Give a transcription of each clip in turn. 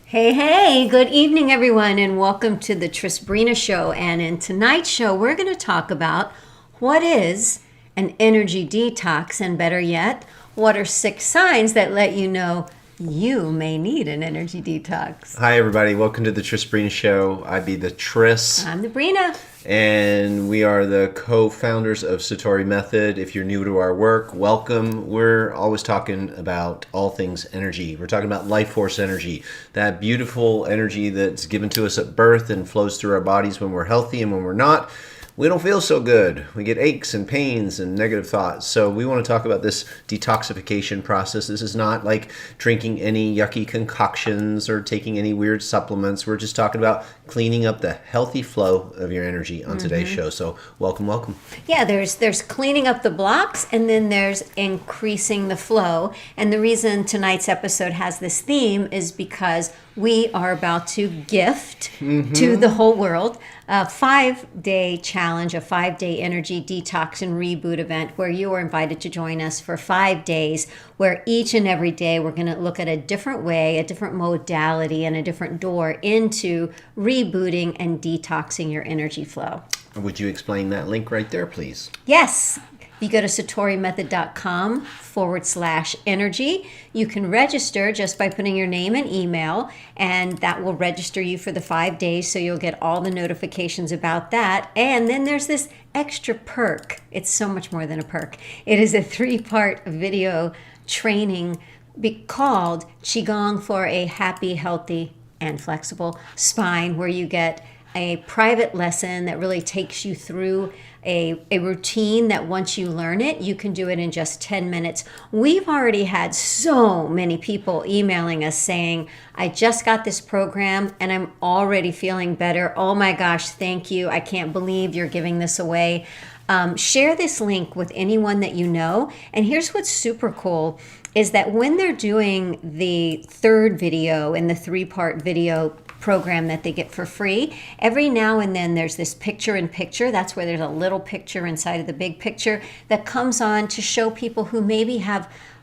Hey, good evening, everyone, and welcome to the Trisbrina Show. And in tonight's show, we're going to talk about what is an energy detox, and better yet, what are 6 signs that let you know you may need an energy detox. Hi, everybody. Welcome to the Trisbrina Show. I be the Tris. I'm the Brina. And we are the co-founders of Satori Method. If you're new to our work, welcome. We're always talking about all things energy. We're talking about life force energy, that beautiful energy that's given to us at birth and flows through our bodies when we're healthy, and when we're not, we don't feel so good. We get aches and pains and negative thoughts. So we want to talk about this detoxification process. This is not like drinking any yucky concoctions or taking any weird supplements. We're just talking about cleaning up the healthy flow of your energy on today's show. So welcome. Yeah, there's cleaning up the blocks, and then there's increasing the flow. And the reason tonight's episode has this theme is because we are about to gift to the whole world a 5-day challenge, a 5-day energy detox and reboot event where you are invited to join us for 5 days, where each and every day we're going to look at a different way, a different modality, and a different door into rebooting and detoxing your energy flow. Would you explain that link right there, please? Yes. You go to satorimethod.com/energy. You can register just by putting your name and email, and that will register you for the 5 days, so you'll get all the notifications about that. And then there's this extra perk. It's so much more than a perk. It is a 3-part video training called Qigong for a Happy, Healthy, and Flexible Spine, where you get a private lesson that really takes you through a routine that once you learn it, you can do it in just 10 minutes. We've already had so many people emailing us saying, I just got this program and I'm already feeling better. Oh my gosh, thank you. I can't believe you're giving this away. Share this link with anyone that you know. And here's what's super cool is that when they're doing the 3rd video in the 3-part video program that they get for free, every now and then there's this picture-in-picture. That's where there's a little picture inside of the big picture that comes on to show people who maybe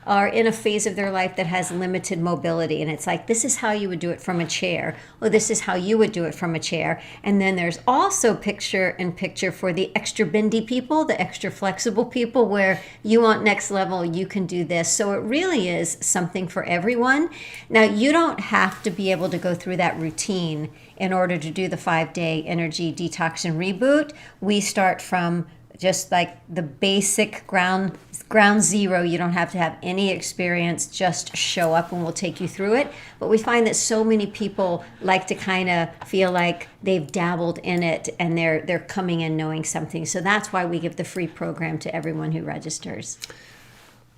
are in a phase of their life that has limited mobility. And it's like, this is how you would do it from a chair. Or this is how you would do it from a chair. And then there's also picture-in-picture for the extra bendy people, the extra flexible people, where you want next level, you can do this. So it really is something for everyone. Now, you don't have to be able to go through that routine in order to do the 5-day energy detox and reboot. We start from just like the basic ground zero. You don't have to have any experience, just show up and we'll take you through it. But we find that so many people like to kind of feel like they've dabbled in it and they're coming in knowing something. So that's why we give the free program to everyone who registers.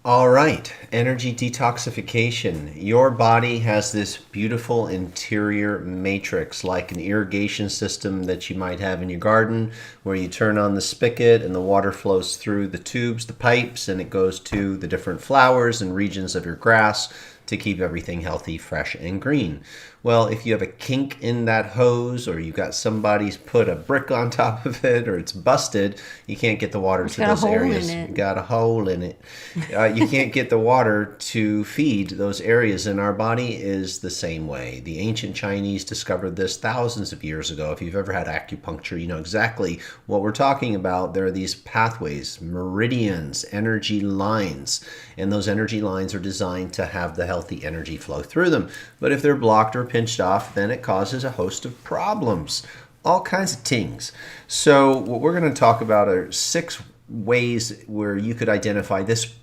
All right, energy detoxification. Your body has this beautiful interior matrix, like an irrigation system that you might have in your garden, where you turn on the spigot and the water flows through the tubes, the pipes, and it goes to the different flowers and regions of your grass to keep everything healthy, fresh, and green. Well, if you have a kink in that hose, or you've got somebody's put a brick on top of it, or it's busted, you can't get the water to those areas. You got a hole in it. You can't get the water to feed those areas, and our body is the same way. The ancient Chinese discovered this thousands of years ago. If you've ever had acupuncture, you know exactly what we're talking about. There are these pathways, meridians, energy lines, and those energy lines are designed to have the healthy energy flow through them. But if they're blocked or pinched off, then it causes a host of problems, all kinds of things. So what we're going to talk about are 6 ways where you could identify this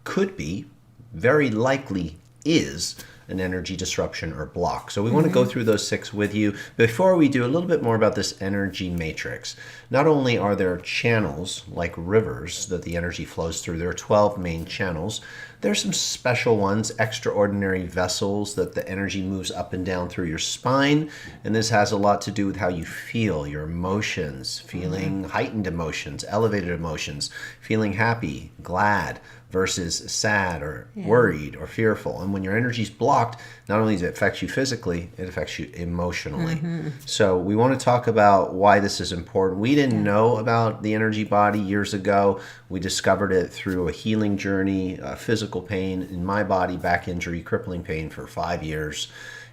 could be, very likely is, an energy disruption or block. So we want to go through those 6 with you. Before we do, a little bit more about this energy matrix. Not only are there channels like rivers that the energy flows through, there are 12 main channels. There's some special ones, extraordinary vessels that the energy moves up and down through your spine. And this has a lot to do with how you feel, your emotions, feeling heightened emotions, elevated emotions, feeling happy, glad, versus sad or worried or fearful. And when your energy's blocked, not only does it affect you physically, it affects you emotionally. So we want to talk about why this is important. We didn't know about the energy body years ago. We discovered it through a healing journey, physical pain in my body, back injury, crippling pain for 5 years.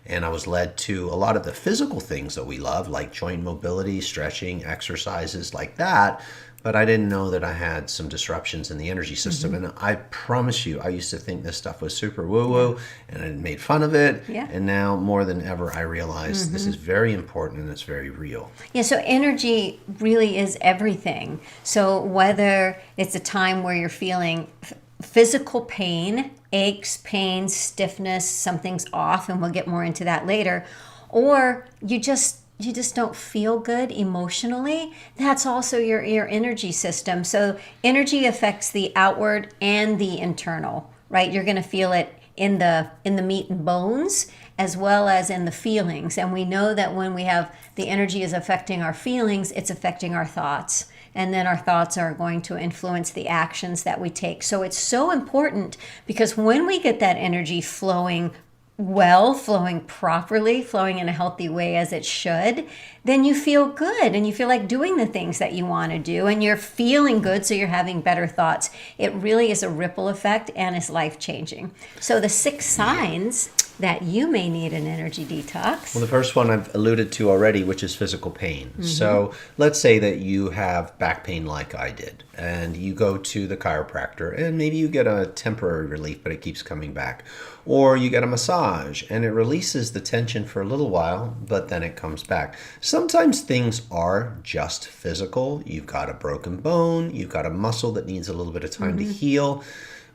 and I was led to a lot of the physical things that we love, like joint mobility, stretching, exercises like that. But I didn't know that I had some disruptions in the energy system. And I promise you, I used to think this stuff was super woo-woo, and I made fun of it. Yeah. And now more than ever, I realize this is very important and it's very real. Yeah, so energy really is everything. So whether it's a time where you're feeling physical pain, aches, pains, stiffness, something's off, and we'll get more into that later, or you just don't feel good emotionally, that's also your energy system. So energy affects the outward and the internal, right? You're going to feel it in the meat and bones as well as in the feelings. And we know that when we have the energy is affecting our feelings, it's affecting our thoughts. And then our thoughts are going to influence the actions that we take. So it's so important, because when we get that energy flowing well, flowing properly, flowing in a healthy way as it should, then you feel good and you feel like doing the things that you want to do, and you're feeling good, so you're having better thoughts. It really is a ripple effect and is life-changing. So the 6 signs that you may need an energy detox. Well, the first one I've alluded to already, which is physical pain. So let's say that you have back pain like I did, and you go to the chiropractor, and maybe you get a temporary relief, but it keeps coming back. Or you get a massage, and it releases the tension for a little while, but then it comes back. Sometimes things are just physical. You've got a broken bone, you've got a muscle that needs a little bit of time to heal.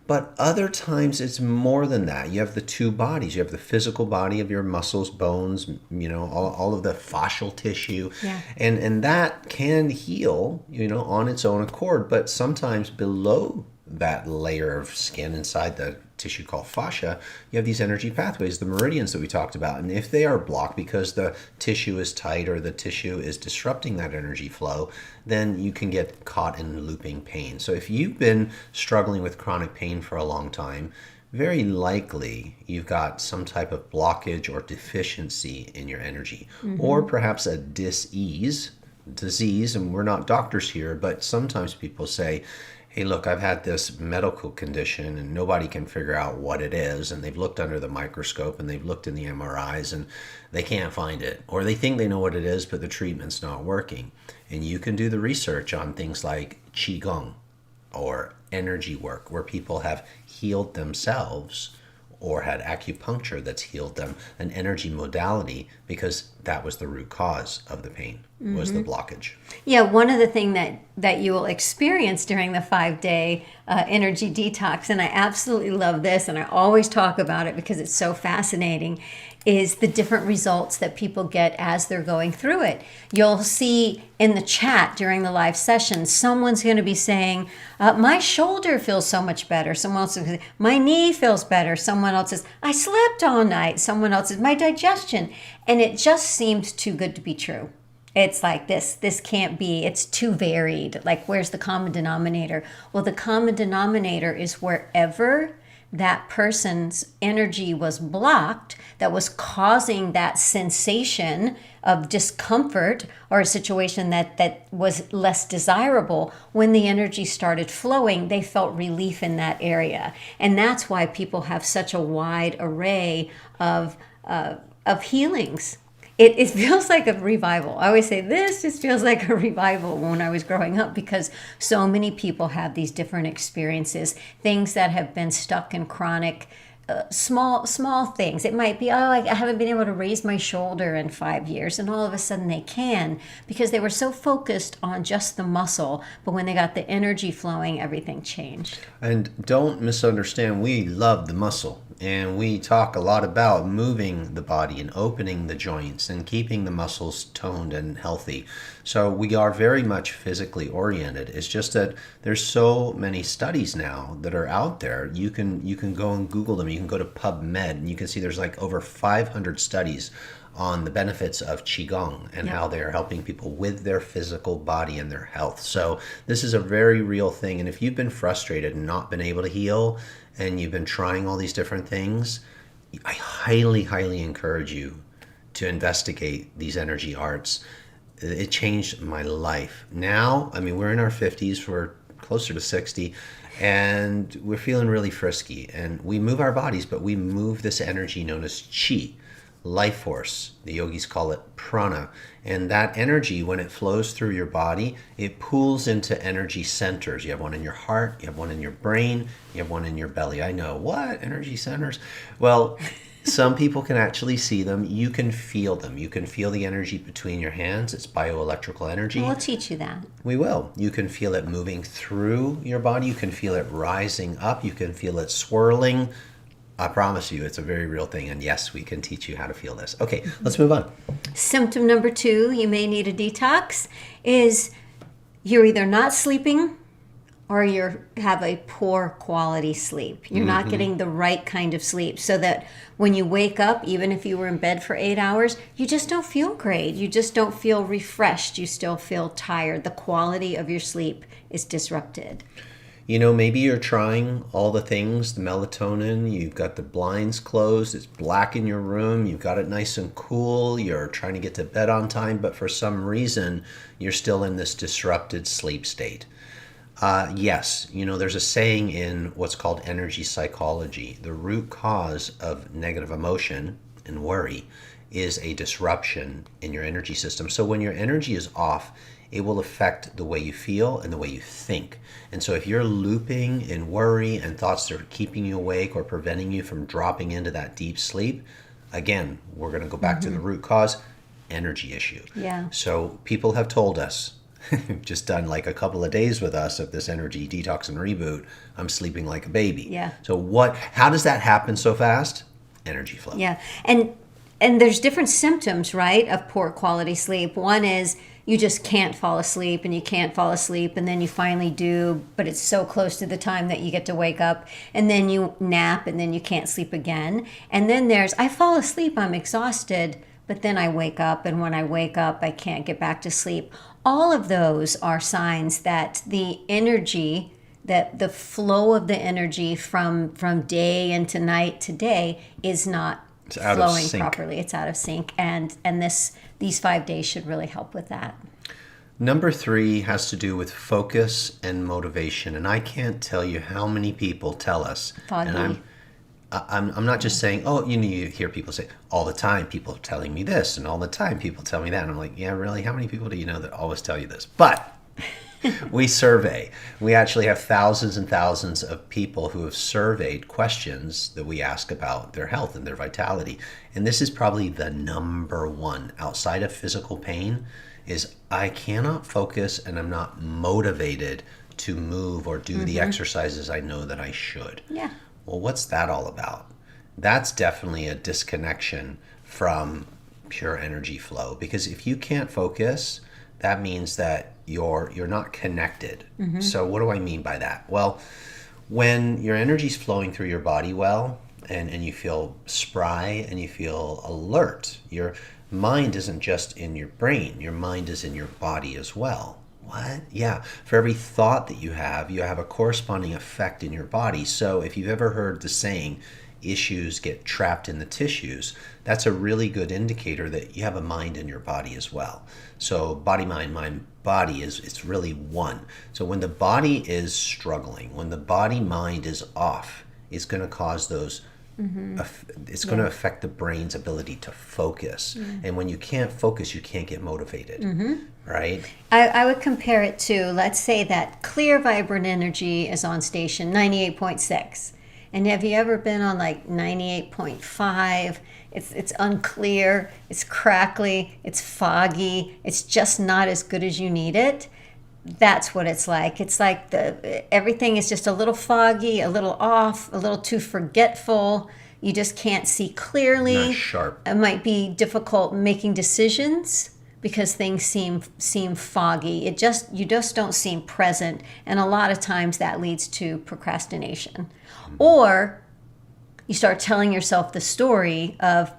But other times it's more than that. You have the 2 bodies. You have the physical body of your muscles, bones, all of the fascial tissue. Yeah. And that can heal, on its own accord. But sometimes below that layer of skin inside the tissue called fascia, you have these energy pathways, the meridians that we talked about. And if they are blocked because the tissue is tight or the tissue is disrupting that energy flow, then you can get caught in looping pain. So if you've been struggling with chronic pain for a long time, very likely you've got some type of blockage or deficiency in your energy, or perhaps a disease, and we're not doctors here, but sometimes people say, hey, look, I've had this medical condition and nobody can figure out what it is. And they've looked under the microscope and they've looked in the MRIs and they can't find it. Or they think they know what it is, but the treatment's not working. And you can do the research on things like Qigong or energy work, where people have healed themselves or had acupuncture that's healed them, an energy modality, because that was the root cause of the pain, was the blockage. Yeah, one of the things that you will experience during the 5-day energy detox, and I absolutely love this, and I always talk about it because it's so fascinating, is the different results that people get as they're going through it. You'll see in the chat during the live session, someone's going to be saying, my shoulder feels so much better. Someone else is going to say, my knee feels better. Someone else says, I slept all night. Someone else says, my digestion. And it just seems too good to be true. It's like this can't be, it's too varied. Like, where's the common denominator? Well, the common denominator is wherever that person's energy was blocked, that was causing that sensation of discomfort or a situation that was less desirable. When the energy started flowing, they felt relief in that area. And that's why people have such a wide array of healings. It feels like a revival. I always say this just feels like a revival when I was growing up, because so many people have these different experiences, things that have been stuck in chronic, small things. It might be, I haven't been able to raise my shoulder in 5 years, and all of a sudden they can, because they were so focused on just the muscle. But when they got the energy flowing, everything changed. And don't misunderstand, we love the muscle. And we talk a lot about moving the body and opening the joints and keeping the muscles toned and healthy. So we are very much physically oriented. It's just that there's so many studies now that are out there. You can go and Google them. You can go to PubMed and you can see there's like over 500 studies on the benefits of Qigong and how they're helping people with their physical body and their health. So this is a very real thing. And if you've been frustrated and not been able to heal, and you've been trying all these different things, I highly, highly encourage you to investigate these energy arts. It changed my life. Now, we're in our 50s, we're closer to 60, and we're feeling really frisky. And we move our bodies, but we move this energy known as qi. life force. The yogis call it prana. And that energy, when it flows through your body, it pools into energy centers. You have one in your heart, you have one in your brain, you have one in your belly. I know, what? Energy centers? Well, some people can actually see them. You can feel them. You can feel the energy between your hands. It's bioelectrical energy. We'll teach you that. We will. You can feel it moving through your body. You can feel it rising up. You can feel it swirling. I promise you, it's a very real thing. And yes, we can teach you how to feel this. Okay, let's move on. Symptom number 2, you may need a detox, is you're either not sleeping or you have a poor quality sleep. You're not getting the right kind of sleep, so that when you wake up, even if you were in bed for 8 hours, you just don't feel great. You just don't feel refreshed. You still feel tired. The quality of your sleep is disrupted. You know, maybe you're trying all the things, the melatonin, you've got the blinds closed, it's black in your room, you've got it nice and cool, you're trying to get to bed on time, but for some reason, you're still in this disrupted sleep state. Yes, you know, there's a saying in what's called energy psychology. The root cause of negative emotion and worry is a disruption in your energy system. So when your energy is off, it will affect the way you feel and the way you think. And so if you're looping in worry and thoughts that are keeping you awake or preventing you from dropping into that deep sleep, again, we're going to go back to the root cause, energy issue. Yeah. So people have told us, just done like a couple of days with us of this energy detox and reboot, I'm sleeping like a baby. Yeah. So how does that happen so fast? Energy flow. Yeah. And there's different symptoms, right, of poor quality sleep. One is you just can't fall asleep, and you can't fall asleep, and then you finally do, but it's so close to the time that you get to wake up, and then you nap, and then you can't sleep again. And then there's, I fall asleep, I'm exhausted, but then I wake up, and when I wake up, I can't get back to sleep. All of those are signs that the energy, that the flow of the energy from day into night to day is not flowing properly. It's out of sync, and these 5 days should really help with that. Number 3 has to do with focus and motivation, and I can't tell you how many people tell us. Foggy. And I'm not just saying, oh, you hear people say all the time, people are telling me this, and all the time people tell me that, and I'm like, yeah, really? How many people do you know that always tell you this? But we survey. We actually have thousands and thousands of people who have surveyed questions that we ask about their health and their vitality. And this is probably the number one outside of physical pain is I cannot focus and I'm not motivated to move or do the exercises I know that I should. Yeah. Well, what's that all about? That's definitely a disconnection from pure energy flow, because if you can't focus, that means that you're not connected. So what do I mean by that? Well, when your energy's flowing through your body well, and you feel spry and you feel alert, your mind isn't just in your brain, your mind is in your body as well. What? Yeah. For every thought that you have a corresponding effect in your body. So if you've ever heard the saying, issues get trapped in the tissues, that's a really good indicator that you have a mind in your body as well. So body, mind, body it's really one. So when the body is struggling, when the body mind is off, it's going to cause those it's going to affect the brain's ability to focus. And when you can't focus, you can't get motivated, right? I would compare it to, let's say that clear, vibrant energy is on station 98.6. And have you ever been on like 98.5? It's unclear, it's crackly, it's foggy, it's just not as good as you need it. That's what it's like. It's like everything is just a little foggy, a little off, a little too forgetful. You just can't see clearly. Not sharp. It might be difficult making decisions because things seem foggy. You just don't seem present, and a lot of times that leads to procrastination. Or you start telling yourself the story of,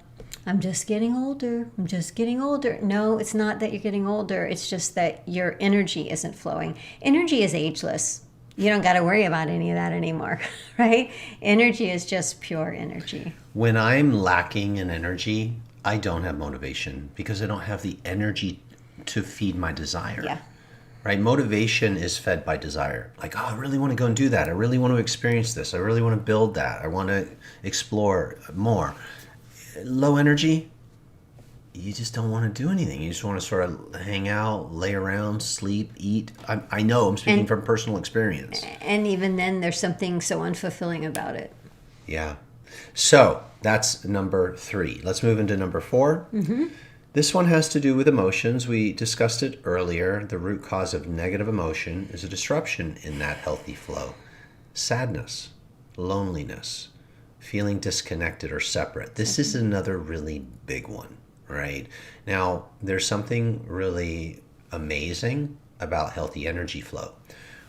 I'm just getting older. I'm just getting older. No, it's not that you're getting older. It's just that your energy isn't flowing. Energy is ageless. You don't got to worry about any of that anymore, right? Energy is just pure energy. When I'm lacking in energy, I don't have motivation because I don't have the energy to feed my desire. Yeah. Right? Motivation is fed by desire. Like, oh, I really want to go and do that. I really want to experience this. I really want to build that. I want to explore more. Low energy, you just don't want to do anything. You just want to sort of hang out, lay around, sleep, eat. I know I'm speaking from personal experience. And even then, there's something so unfulfilling about it. Yeah. So that's number 3. Let's move into number 4. Mm-hmm. This one has to do with emotions. We discussed it earlier. The root cause of negative emotion is a disruption in that healthy flow. Sadness, loneliness, feeling disconnected or separate. This is another really big one, right? Now, there's something really amazing about healthy energy flow.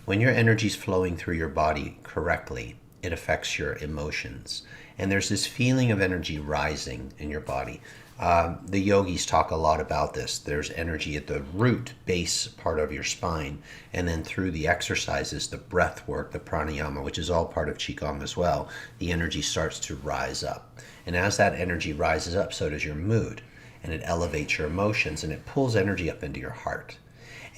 When your energy is flowing through your body correctly, it affects your emotions. And there's this feeling of energy rising in your body. The yogis talk a lot about this. There's energy at the root base part of your spine, and then through the exercises, the breath work, the pranayama, which is all part of Qigong as well, the energy starts to rise up. And as that energy rises up, so does your mood, and it elevates your emotions, and it pulls energy up into your heart.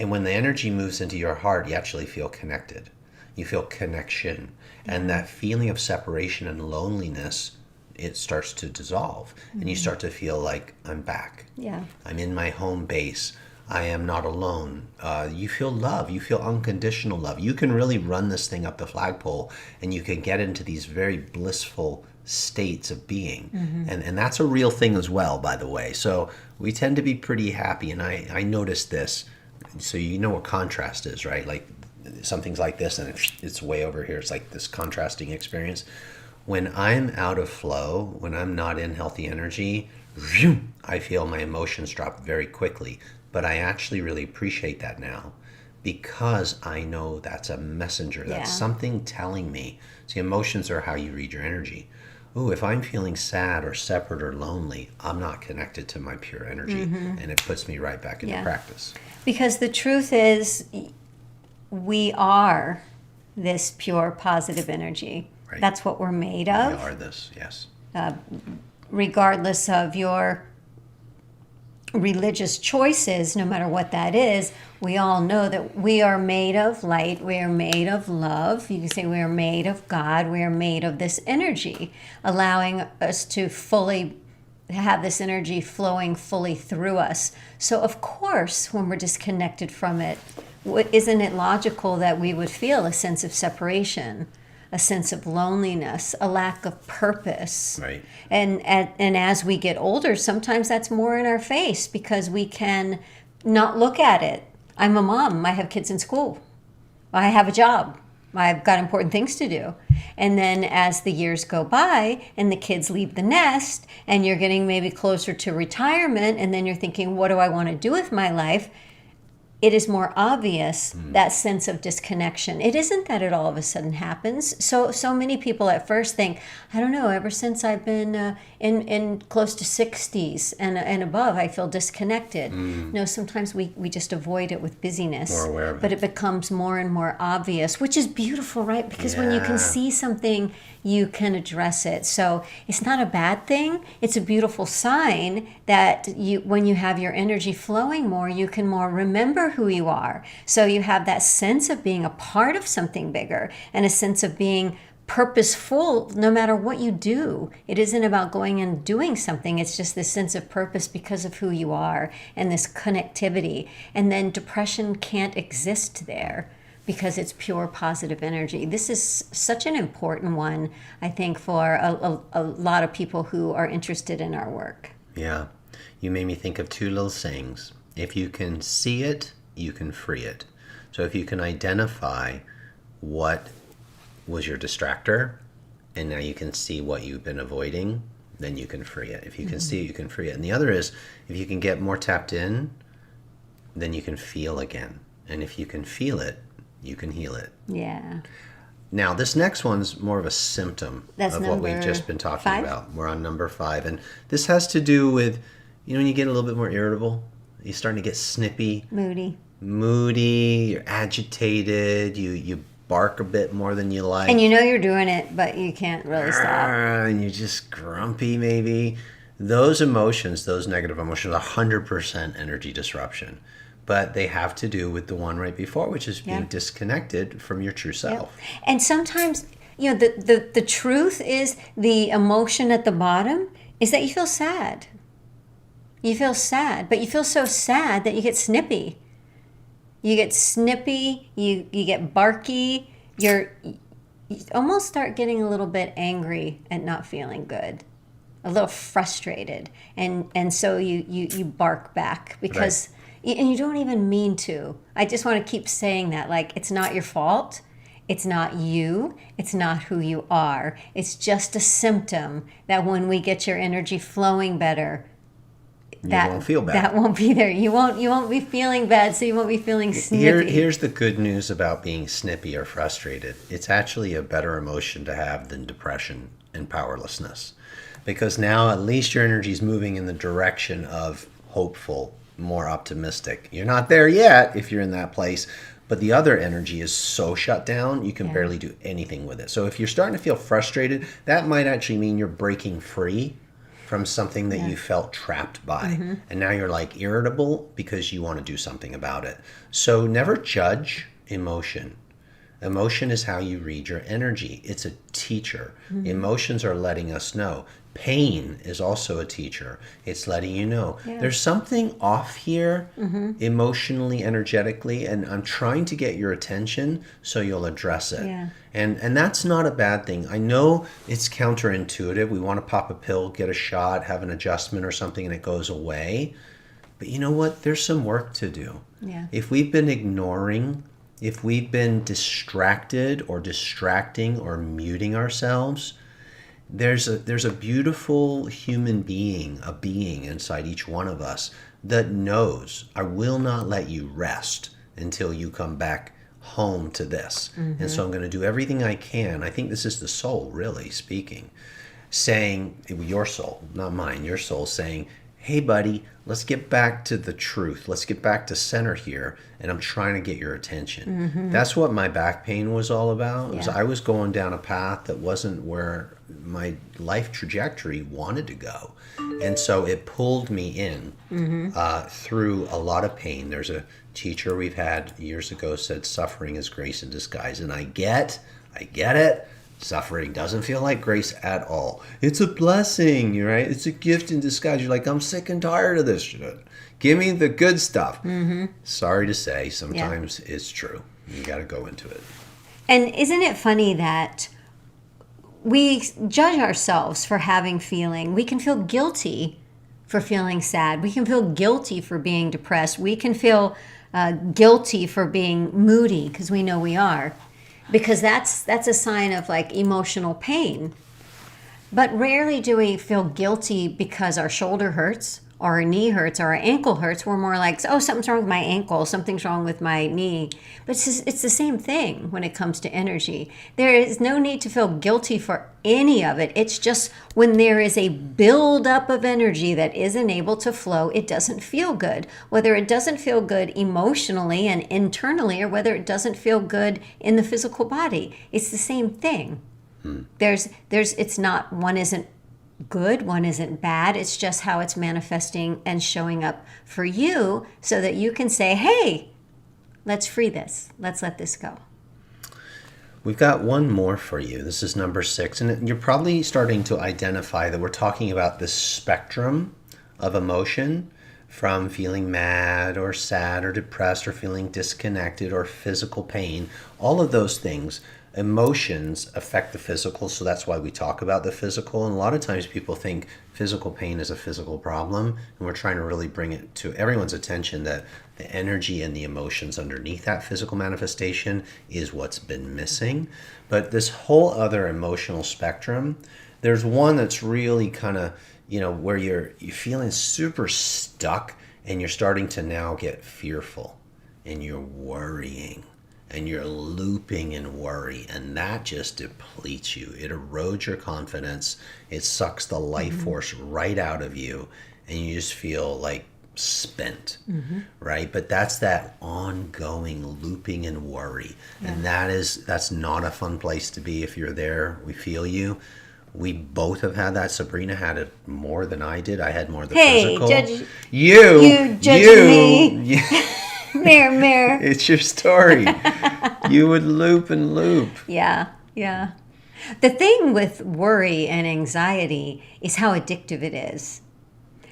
And when the energy moves into your heart, you actually feel connected. You feel connection, and that feeling of separation and loneliness, it starts to dissolve, and you start to feel like, I'm back. Yeah. I'm in my home base. I am not alone. You feel love. You feel unconditional love. You can really run this thing up the flagpole, and you can get into these very blissful states of being. And that's a real thing as well, by the way. So we tend to be pretty happy, and I noticed this. So you know what contrast is, right? Like something's like this, and it's way over here. It's like this contrasting experience. When I'm out of flow, when I'm not in healthy energy, I feel my emotions drop very quickly. But I actually really appreciate that now, because I know that's a messenger. That's something telling me. See, emotions are how you read your energy. Ooh, if I'm feeling sad or separate or lonely, I'm not connected to my pure energy. And it puts me right back into practice. Because the truth is, we are this pure positive energy. Right. That's what we're made of. We are this, yes. Regardless of your religious choices, no matter what that is, we all know that we are made of light, we are made of love. You can say we are made of God, we are made of this energy, allowing us to fully have this energy flowing fully through us. So of course, when we're disconnected from it, isn't it logical that we would feel a sense of separation, a sense of loneliness, a lack of purpose? Right. And as we get older, sometimes that's more in our face because we can not look at it. I'm a mom. I have kids in school. I have a job. I've got important things to do. And then as the years go by and the kids leave the nest and you're getting maybe closer to retirement, and then you're thinking, what do I want to do with my life? It is more obvious, that sense of disconnection. It isn't that it all of a sudden happens. So many people at first think, I don't know, ever since I've been in close to 60s and above, I feel disconnected. No, sometimes we just avoid it with busyness. More aware of it. But it becomes more and more obvious, which is beautiful, right? Because when you can see something, you can address it. So it's not a bad thing. It's a beautiful sign that when you have your energy flowing more, you can more remember who you are. So you have that sense of being a part of something bigger and a sense of being purposeful no matter what you do. It isn't about going and doing something. It's just this sense of purpose because of who you are and this connectivity. And then depression can't exist there, because it's pure positive energy. This is such an important one, I think, for a lot of people who are interested in our work. Yeah. You made me think of two little sayings. If you can see it, you can free it. So if you can identify what was your distractor, and now you can see what you've been avoiding, then you can free it. If you can see it, you can free it. And the other is, if you can get more tapped in, then you can feel again. And if you can feel it, you can heal it. Yeah. Now, this next one's more of a symptom of what we've just been talking 5? about. We're on number 5. And this has to do with, when you get a little bit more irritable, you're starting to get snippy. Moody, you're agitated, you bark a bit more than you like. And you know you're doing it, but you can't really stop. And you're just grumpy, maybe. Those emotions, those negative emotions, are 100% energy disruption. But they have to do with the one right before, which is being disconnected from your true self. And sometimes, the truth is, the emotion at the bottom is that you feel sad. You feel sad, but you feel so sad that you get snippy. You get snippy, you get barky, you almost start getting a little bit angry at not feeling good, a little frustrated, and so you bark back because and you don't even mean to. I just want to keep saying that, like, it's not your fault. It's not you. It's not who you are. It's just a symptom that when we get your energy flowing better, You won't feel bad. That won't be there. You won't be feeling bad, so you won't be feeling snippy. Here's the good news about being snippy or frustrated. It's actually a better emotion to have than depression and powerlessness. Because now at least your energy is moving in the direction of hopeful, more optimistic. You're not there yet if you're in that place, but the other energy is so shut down, you can barely do anything with it. So if you're starting to feel frustrated, that might actually mean you're breaking free from something that you felt trapped by. And now you're like irritable because you want to do something about it. So never judge emotion. Emotion is how you read your energy. It's a teacher. Emotions are letting us know. Pain is also a teacher. It's letting you know there's something off here emotionally, energetically, and I'm trying to get your attention so you'll address it. And that's not a bad thing. I know it's counterintuitive. We want to pop a pill, get a shot, have an adjustment or something, and it goes away. But you know what? There's some work to do. If we've been ignoring, if we've been distracted or distracting or muting ourselves, there's a beautiful human being, a being inside each one of us that knows, I will not let you rest until you come back home to this. And so I'm going to do everything I can. I think this is the soul really speaking, saying, your soul, not mine, your soul saying, hey buddy, let's get back to the truth. Let's get back to center here. And I'm trying to get your attention. That's what my back pain was all about. Was I was going down a path that wasn't where my life trajectory wanted to go. And so it pulled me in through a lot of pain. There's a teacher we've had years ago said suffering is grace in disguise. And I get it. Suffering doesn't feel like grace at all. It's a blessing, right? It's a gift in disguise. You're like, I'm sick and tired of this shit. Give me the good stuff. Sorry to say, sometimes it's true. You got to go into it. And isn't it funny that we judge ourselves for having feeling? We can feel guilty for feeling sad. We can feel guilty for being depressed. We can feel guilty for being moody because we know we are. Because that's a sign of like emotional pain. But rarely do we feel guilty because our shoulder hurts or our knee hurts or our ankle hurts. We're more like, oh, something's wrong with my ankle, something's wrong with my knee. But it's the same thing when it comes to energy. There is no need to feel guilty for any of it. It's just when there is a buildup of energy that isn't able to flow, it doesn't feel good. Whether it doesn't feel good emotionally and internally or whether it doesn't feel good in the physical body, it's the same thing. It's not, one isn't good, one isn't bad. It's just how it's manifesting and showing up for you so that you can say, hey, let's free this. Let's let this go. We've got one more for you. This is number 6. And you're probably starting to identify that we're talking about this spectrum of emotion from feeling mad or sad or depressed or feeling disconnected or physical pain. All of those things. Emotions affect the physical, so that's why we talk about the physical. And a lot of times people think physical pain is a physical problem, and we're trying to really bring it to everyone's attention that the energy and the emotions underneath that physical manifestation is what's been missing. But this whole other emotional spectrum, there's one that's really kind of, where you're feeling super stuck and you're starting to now get fearful and you're worrying. And you're looping in worry, and that just depletes you. It erodes your confidence. It sucks the life force right out of you, and you just feel like spent, right? But that's that ongoing looping and worry, and that's not a fun place to be. If you're there, we feel you. We both have had that. Sabrina had it more than I did. I had more of the physical. You judging me. Mirror. It's your story. You would loop and loop. Yeah. The thing with worry and anxiety is how addictive it is.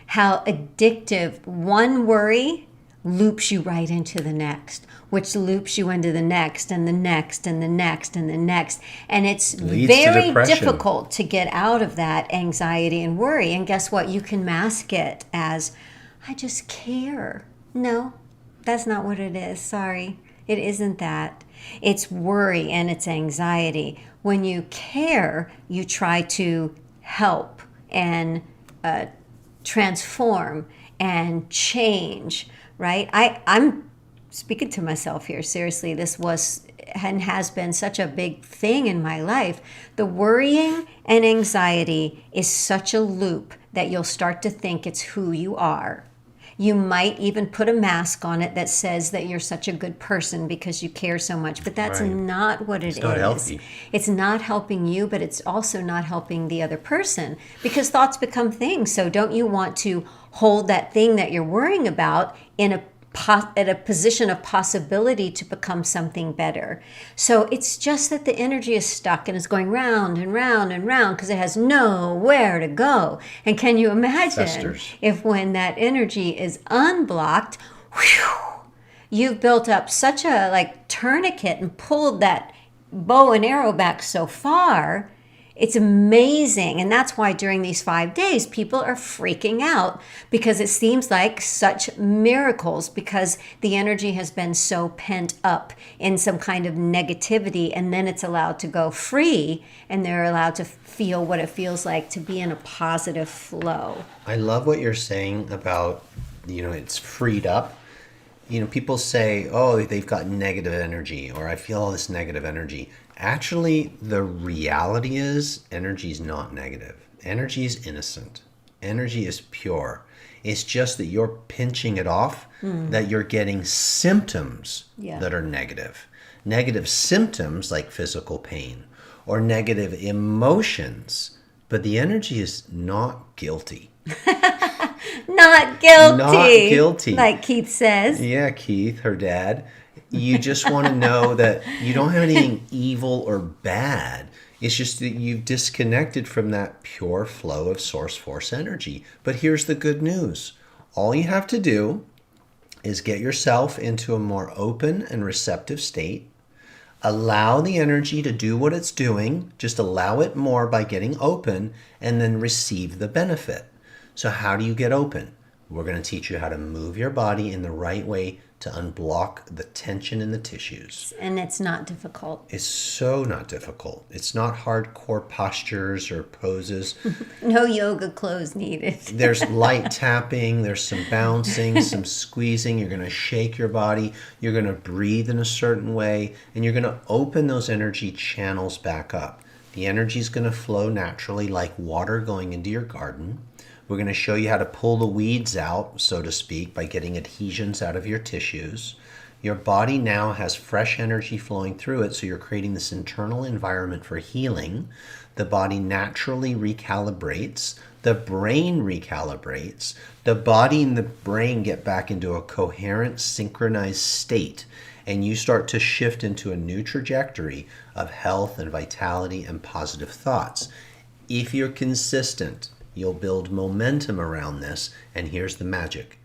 how addictive one worry loops you right into the next, which loops you into the next and the next and the next and the next. And it's Leads to very depression. difficult to get out of that anxiety and worry. And guess what? You can mask it as, I just care. No, that's not what it is. Sorry. It isn't that. It's worry and it's anxiety. When you care, you try to help and transform and change, right? I'm speaking to myself here. Seriously, this was and has been such a big thing in my life. The worrying and anxiety is such a loop that you'll start to think it's who you are. You might even put a mask on it that says that you're such a good person because you care so much, but that's Right. not what it is. It's not healthy. It's not helping you, but it's also not helping the other person because thoughts become things. So don't you want to hold that thing that you're worrying about in at a position of possibility to become something better? So it's just that the energy is stuck and it's going round and round and round because it has nowhere to go. And can you imagine Festers. if when that energy is unblocked, you've built up such a tourniquet and pulled that bow and arrow back so far. It's amazing. And that's why during these 5 days, people are freaking out because it seems like such miracles because the energy has been so pent up in some kind of negativity. And then it's allowed to go free and they're allowed to feel what it feels like to be in a positive flow. I love what you're saying about, it's freed up. People say, oh, they've got negative energy, or I feel all this negative energy. Actually, the reality is energy is not negative. Energy is innocent. Energy is pure. It's just that you're pinching it off, that you're getting symptoms that are negative. Negative symptoms like physical pain or negative emotions, but the energy is not guilty. Not guilty. Not guilty. Like Keith says. Yeah, Keith, her dad. You just want to know that you don't have anything evil or bad. It's just that you've disconnected from that pure flow of source force energy. But here's the good news. All you have to do is get yourself into a more open and receptive state. Allow the energy to do what it's doing. Just allow it more by getting open and then receive the benefit. So how do you get open? We're going to teach you how to move your body in the right way to unblock the tension in the tissues. And it's not difficult. It's so not difficult. It's not hardcore postures or poses. No yoga clothes needed. There's light tapping, there's some bouncing, some squeezing. You're going to shake your body. You're going to breathe in a certain way, and you're going to open those energy channels back up. The energy is going to flow naturally like water going into your garden. We're going to show you how to pull the weeds out, so to speak, by getting adhesions out of your tissues. Your body now has fresh energy flowing through it, so you're creating this internal environment for healing. The body naturally recalibrates. The brain recalibrates. The body and the brain get back into a coherent, synchronized state, and you start to shift into a new trajectory of health and vitality and positive thoughts. If you're consistent, you'll build momentum around this, and here's the magic.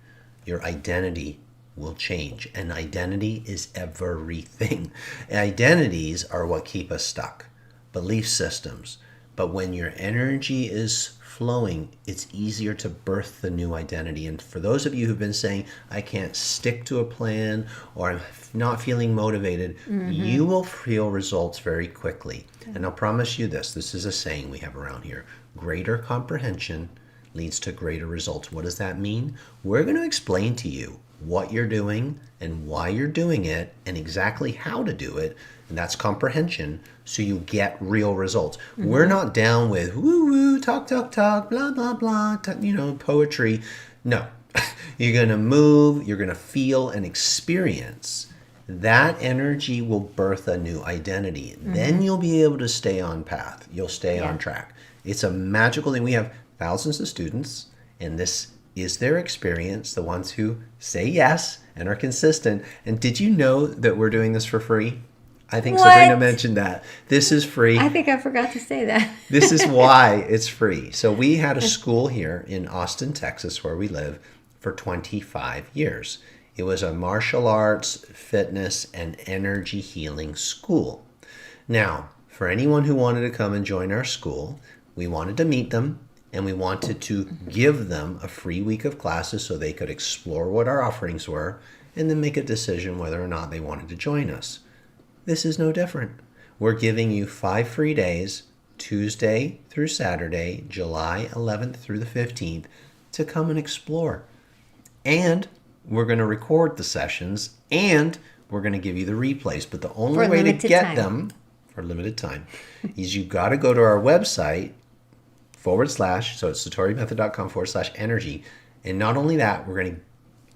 Your identity will change, and identity is everything. Identities are what keep us stuck, belief systems. But when your energy is flowing, it's easier to birth the new identity. And for those of you who've been saying, I can't stick to a plan, or I'm not feeling motivated, you will feel results very quickly. And I'll promise you this is a saying we have around here. Greater comprehension leads to greater results. What does that mean? We're going to explain to you what you're doing and why you're doing it and exactly how to do it. And that's comprehension, so you get real results. We're not down with woo-woo, talk, blah, blah, blah, poetry. No. You're going to move, you're going to feel and experience. That energy will birth a new identity. Then you'll be able to stay on path. You'll stay on track. It's a magical thing. We have thousands of students, and this is their experience, the ones who say yes and are consistent. And did you know that we're doing this for free? I think What? Sabrina mentioned that. This is free. I think I forgot to say that. This is why it's free. So we had a school here in Austin, Texas, where we live, for 25 years. It was a martial arts, fitness, and energy healing school. Now, for anyone who wanted to come and join our school, we wanted to meet them, and we wanted to give them a free week of classes so they could explore what our offerings were and then make a decision whether or not they wanted to join us. This is no different. We're giving you 5 free days, Tuesday through Saturday, July 11th through the 15th, to come and explore. And we're going to record the sessions, and we're going to give you the replays. But the only way to get them for a limited time is you got to go to our website, / so it's satorymethod.com/energy. And not only that, we're going to...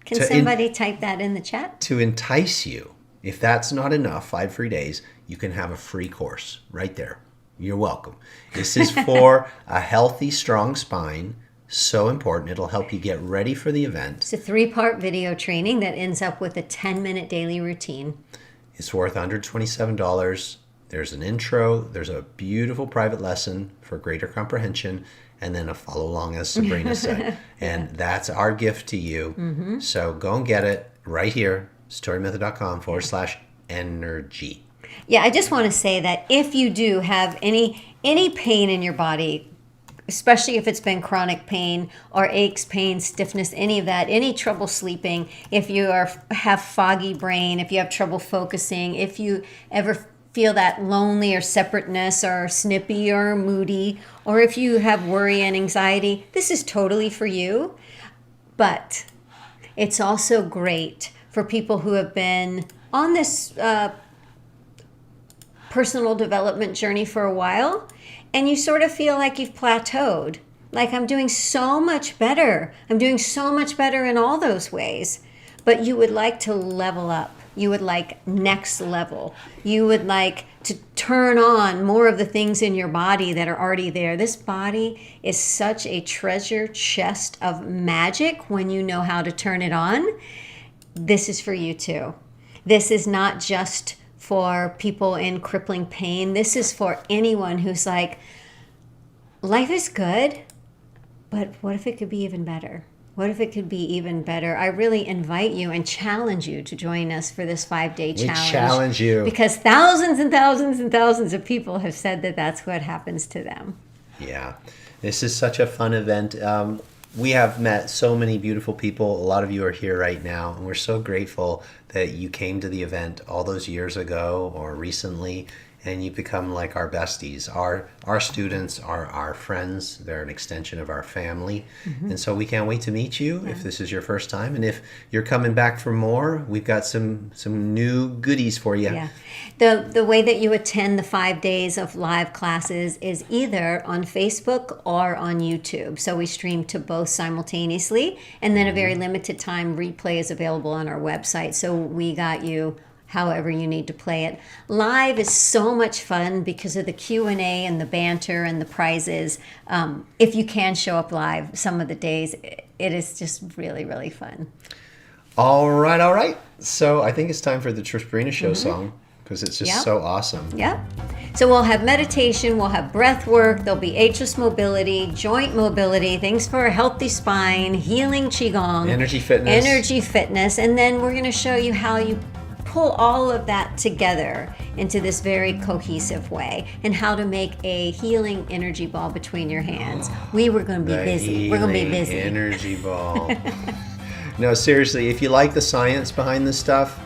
Can somebody type that in the chat? To entice you. If that's not enough, 5 free days, you can have a free course right there. You're welcome. This is for a healthy, strong spine. So important. It'll help you get ready for the event. It's a 3-part video training that ends up with a 10-minute daily routine. It's worth $127. There's an intro. There's a beautiful private lesson for greater comprehension. And then a follow along, as Sabrina said. And that's our gift to you. Mm-hmm. So go and get it right here. satorymethod.com/energy. Yeah, I just want to say that if you do have any pain in your body, especially if it's been chronic pain or aches, pain, stiffness, any of that, any trouble sleeping, if you have foggy brain, if you have trouble focusing, if you ever feel that lonely or separateness or snippy or moody, or if you have worry and anxiety, this is totally for you. But it's also great for people who have been on this personal development journey for a while, and you sort of feel like you've plateaued. Like, I'm doing so much better. I'm doing so much better in all those ways. But you would like to level up. You would like next level. You would like to turn on more of the things in your body that are already there. This body is such a treasure chest of magic when you know how to turn it on. This is for you too. This is not just for people in crippling pain. This is for anyone who's like, life is good, but what if it could be even better? What if it could be even better? I really invite you and challenge you to join us for this 5-day challenge. We challenge you. Because thousands and thousands and thousands of people have said that that's what happens to them. Yeah, this is such a fun event. We have met so many beautiful people. A lot of you are here right now, and we're so grateful that you came to the event all those years ago or recently, and you become like our besties. Our students are our friends. They're an extension of our family. Mm-hmm. And so we can't wait to meet you if this is your first time. And if you're coming back for more, we've got some new goodies for you. Yeah. The way that you attend the 5 days of live classes is either on Facebook or on YouTube. So we stream to both simultaneously. And then a very limited time replay is available on our website. So we got you however you need to play it. Live is so much fun because of the Q&A and the banter and the prizes. If you can show up live some of the days, it is just really, really fun. All right. So I think it's time for the Trisbrina Show song, because it's just so awesome. Yeah. So we'll have meditation, we'll have breath work, there'll be ageless mobility, joint mobility, things for a healthy spine, healing qigong, Energy fitness, and then we're going to show you how you pull all of that together into this very cohesive way, and how to make a healing energy ball between your hands. We're going to be busy. We're going to be busy. Energy ball. No, seriously, if you like the science behind this stuff,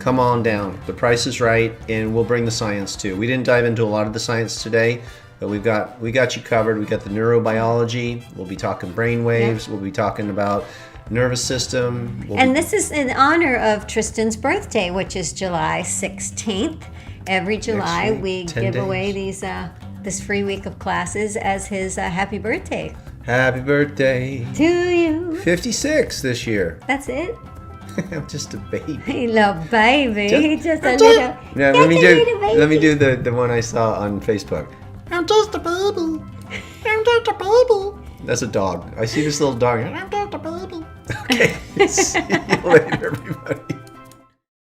come on down. The price is right, and we'll bring the science too. We didn't dive into a lot of the science today, but we got you covered. We got the neurobiology. We'll be talking brain waves. We'll be talking about nervous system. This is in honor of Tristan's birthday, which is July 16th. Every July we give away these this free week of classes as his happy birthday. Happy birthday to you. 56 this year. That's it? I'm just a baby. Hey, little baby. Just a little. No, let me do the one I saw on Facebook. I'm just a baby. I'm just a baby. That's a dog. I see this little dog. I'm just a baby. Okay. See you later, everybody.